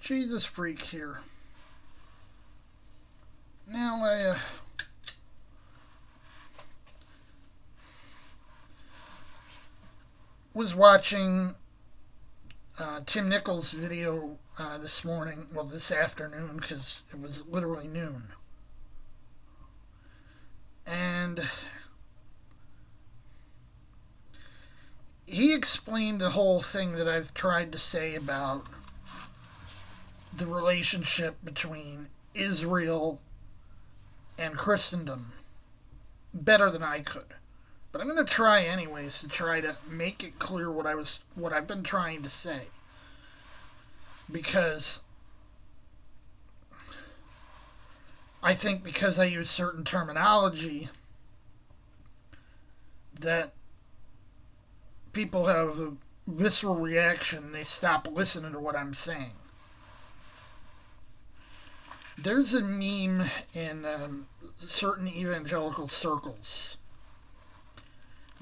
Jesus freak here. Now I was watching Tim Nichols' video this morning, well, this afternoon, because it was literally noon. And he explained the whole thing that I've tried to say about the relationship between Israel and Christendom better than I could. But I'm going to try anyways to try to make it clear what I've been trying to say. Because I think because I use certain terminology that people have a visceral reaction, they stop listening to what I'm saying. There's a meme in certain evangelical circles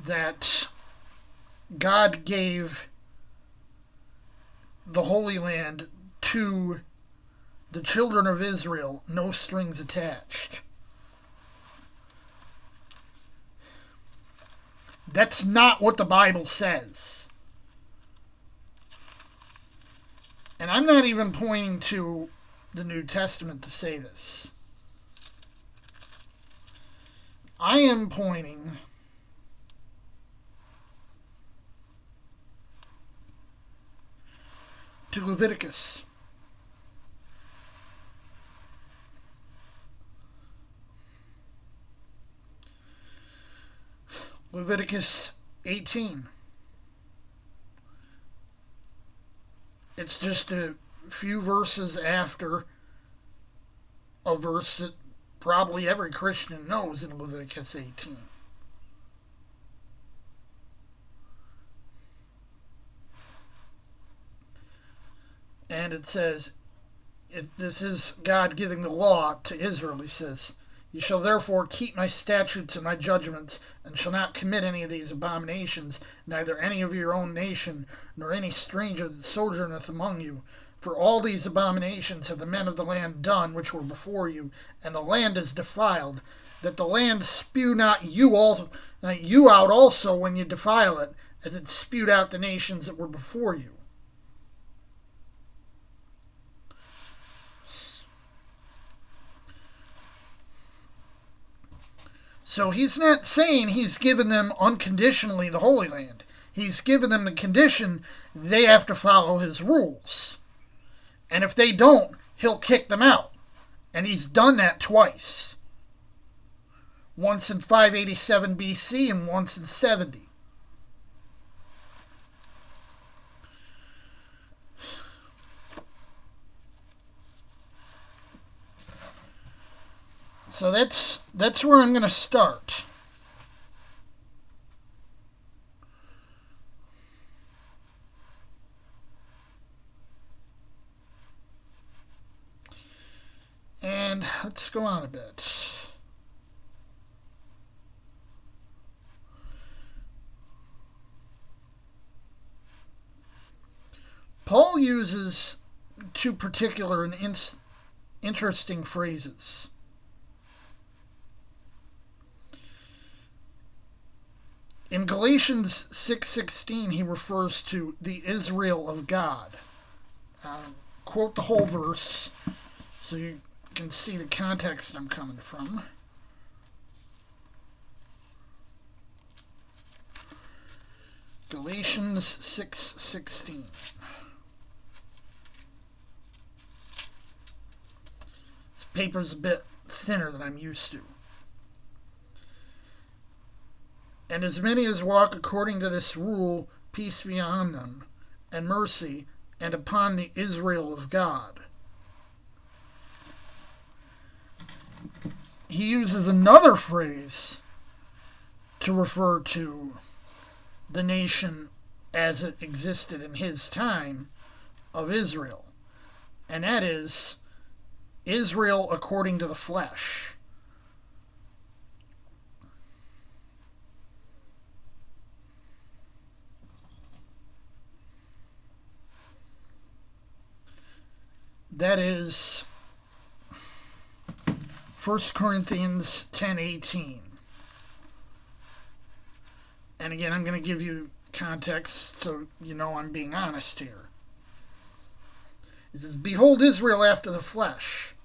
that God gave the Holy Land to the children of Israel, no strings attached. That's not what the Bible says. And I'm not even pointing to the New Testament to say this. I am pointing to Leviticus. Leviticus 18. It's just a few verses after a verse that probably every Christian knows in Leviticus 18. And it says, this is God giving the law to Israel. He says, "You shall therefore keep my statutes and my judgments, and shall not commit any of these abominations, neither any of your own nation, nor any stranger that sojourneth among you. For all these abominations have the men of the land done, which were before you, and the land is defiled, that the land spew not you out also when you defile it, as it spewed out the nations that were before you." So he's not saying he's given them unconditionally the Holy Land. He's given them the condition they have to follow his rules. And if they don't, he'll kick them out. And he's done that twice. Once in 587 BC and once in 70. So that's where I'm going to start. And let's go on a bit. Paul uses two particular and interesting phrases. In Galatians 6:16, he refers to the Israel of God. Quote the whole verse so you can see the context I'm coming from. Galatians 6:16. This paper's a bit thinner than I'm used to. "And as many as walk according to this rule, peace be on them, and mercy, and upon the Israel of God." He uses another phrase to refer to the nation as it existed in his time of Israel. And that is Israel according to the flesh. That is 1 Corinthians 10:18. And again, I'm going to give you context so you know I'm being honest here. It says, "Behold Israel after the flesh.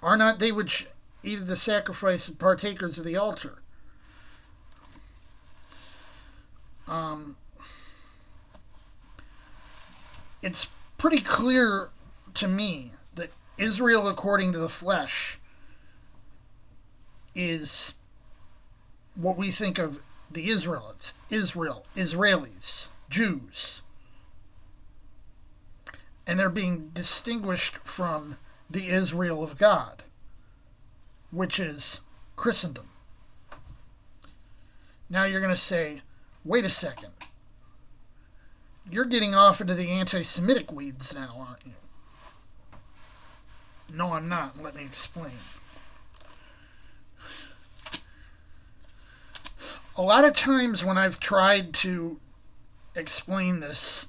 Are not they which eat of the sacrifice and partakers of the altar?" It's pretty clear to me that Israel according to the flesh is what we think of the Israelites, Israelis, Jews. And they're being distinguished from the Israel of God, which is Christendom. Now you're going to say, wait a second. You're getting off into the anti-Semitic weeds now, aren't you? No, I'm not. Let me explain. A lot of times when I've tried to explain this,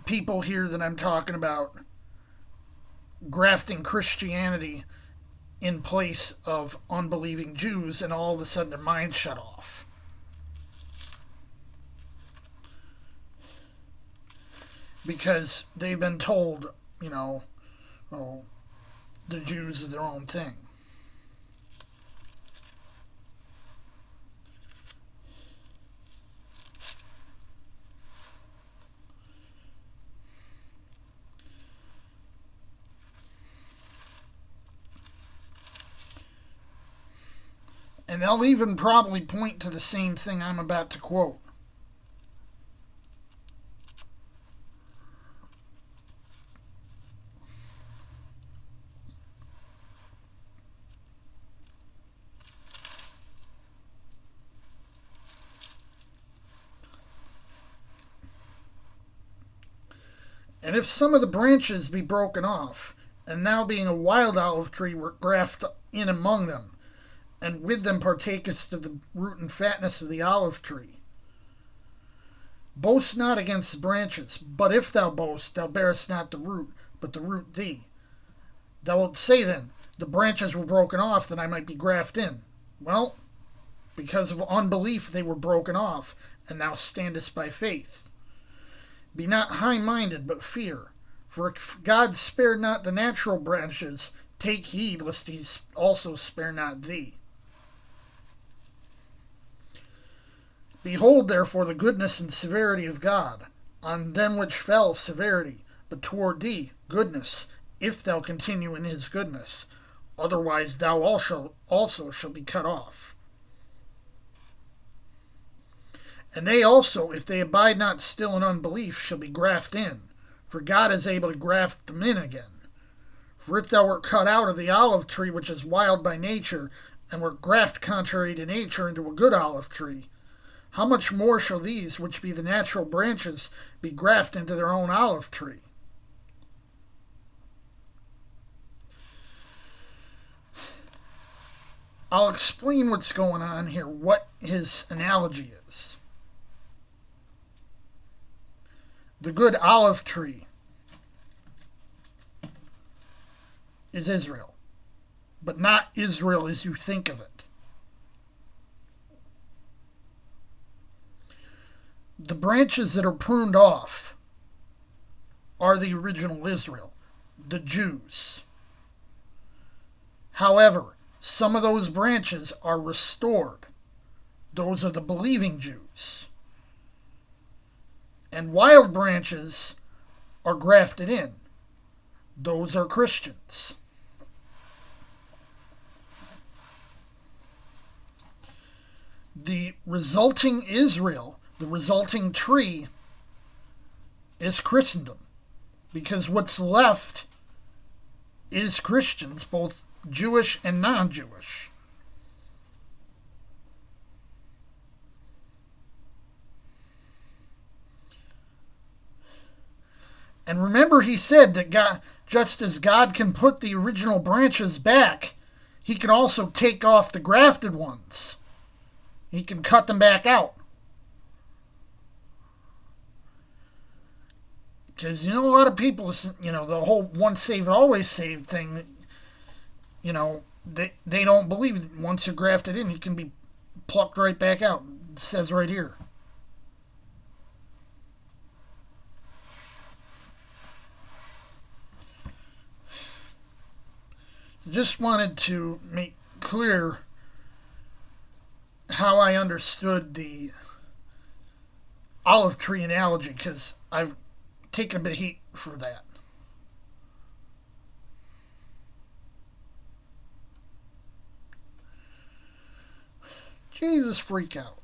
people hear that I'm talking about grafting Christianity in place of unbelieving Jews, and all of a sudden their minds shut off. Because they've been told, oh, the Jews are their own thing. And they'll even probably point to the same thing I'm about to quote. And if some of the branches be broken off, and thou being a wild olive tree wert grafted in among them, and with them partakest of the root and fatness of the olive tree. Boast not against the branches, but if thou boast, thou bearest not the root, but the root thee. Thou wilt say then, the branches were broken off that I might be grafted in. Well, because of unbelief they were broken off, and thou standest by faith. Be not high-minded, but fear. For if God spared not the natural branches, take heed lest he also spare not thee. Behold, therefore, the goodness and severity of God. On them which fell, severity, but toward thee, goodness, if thou continue in his goodness. Otherwise thou also shalt be cut off. And they also, if they abide not still in unbelief, shall be grafted in. For God is able to graft them in again. For if thou wert cut out of the olive tree which is wild by nature, and wert grafted contrary to nature into a good olive tree, how much more shall these, which be the natural branches, be grafted into their own olive tree? I'll explain what's going on here, what his analogy is. The good olive tree is Israel, but not Israel as you think of it. The branches that are pruned off are the original Israel, the Jews. However, some of those branches are restored. Those are the believing Jews. And wild branches are grafted in. Those are Christians. The resulting Israel, the resulting tree, is Christendom. Because what's left is Christians, both Jewish and non-Jewish. And remember, he said that God, just as God can put the original branches back, he can also take off the grafted ones. He can cut them back out. Because, a lot of people, the whole once saved, always saved thing, they don't believe it. Once you're grafted in, you can be plucked right back out. It says right here. Just wanted to make clear how I understood the olive tree analogy, because I've taken a bit of heat for that. Jesus, freak out.